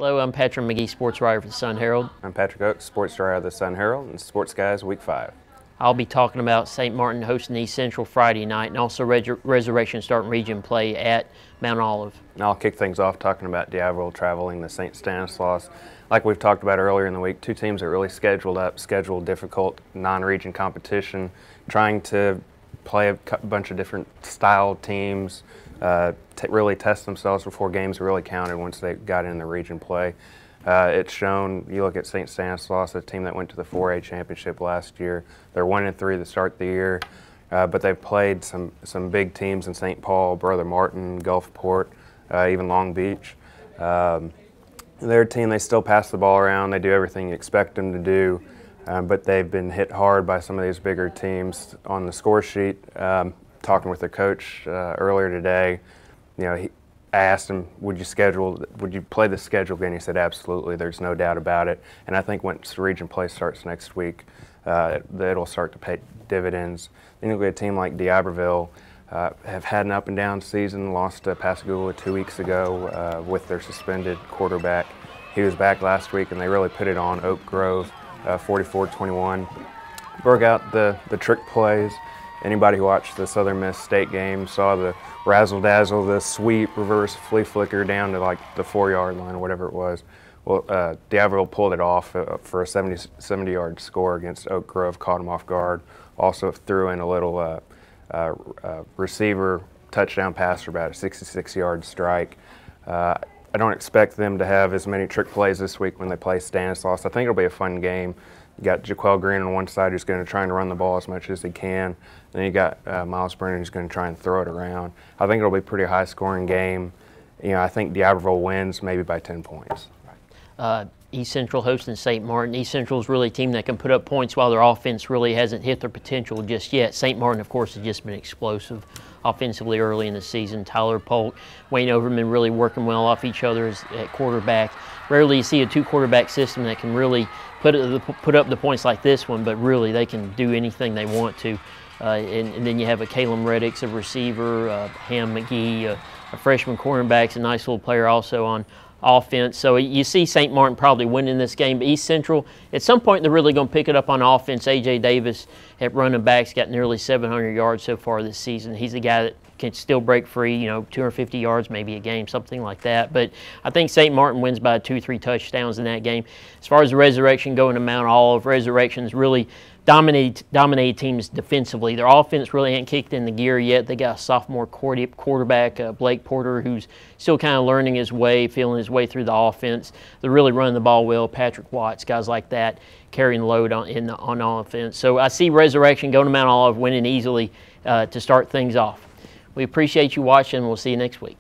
Hello, I'm Patrick Magee, sports writer for the Sun Herald. I'm Patrick Ochs, sports writer of the Sun Herald and Sports Guys Week 5. I'll be talking about St. Martin hosting East Central Friday night and also Resurrection starting region play at Mount Olive. And I'll kick things off talking about Dedeaux traveling to St Stanislaus. Like we've talked about earlier in the week, two teams are really scheduled difficult non-region competition, trying to play a bunch of different style teams, really test themselves before games really counted once they got in the region play. It's shown, you look at St Stanislaus, a team that went to the 4A championship last year. They're 1-3 to start the year, but they've played some big teams in St. Paul, Brother Martin, Gulfport, even Long Beach. Their team, they still pass the ball around. They do everything you expect them to do, but they've been hit hard by some of these bigger teams on the score sheet. Talking with their coach earlier today, I asked him, would you play the schedule again? He said, absolutely, there's no doubt about it. And I think once region play starts next week, it'll start to pay dividends. Then you'll get a team like D'Iberville, have had an up and down season, lost to Pascagoula 2 weeks ago with their suspended quarterback. He was back last week and they really put it on Oak Grove, 44-21. Broke out the trick plays. Anybody who watched the Southern Miss State game saw the razzle-dazzle, the sweep, reverse flea flicker down to like the 4-yard line or whatever it was. Well, D'Iberville pulled it off for a 70-yard score against Oak Grove, caught him off guard. Also threw in a little receiver touchdown pass for about a 66-yard strike. I don't expect them to have as many trick plays this week when they play Stanislaus. I think it'll be a fun game. You got Jaquel Green on one side who's going to try and run the ball as much as he can. Then you got Miles Brennan who's going to try and throw it around. I think it'll be a pretty high-scoring game. I think D'Iberville wins maybe by 10 points. East Central hosting St. Martin. East Central is really a team that can put up points while their offense really hasn't hit their potential just yet. St. Martin, of course, has just been explosive offensively early in the season. Tyler Polk, Wayne Overman really working well off each other at quarterback. Rarely you see a two-quarterback system that can really put up the points like this one, but really they can do anything they want to. And then you have a Caleb Reddix, a receiver, Ham Magee, a freshman cornerback, a nice little player also on offense. So you see St. Martin probably winning this game. But East Central, at some point, they're really going to pick it up on offense. A.J. Davis at running backs got nearly 700 yards so far this season. He's a guy that can still break free, 250 yards maybe a game, something like that. But I think St. Martin wins by 2-3 touchdowns in that game. As far as the Resurrection going to Mount Olive, Resurrection's really dominated teams defensively. Their offense really ain't kicked in the gear yet. They got a sophomore quarterback, Blake Porter, who's still kind of learning his way, feeling his way through the offense. They're really running the ball well. Patrick Watts, guys like that, carrying the load on offense. So I see Resurrection going to Mount Olive, winning easily to start things off. We appreciate you watching. We'll see you next week.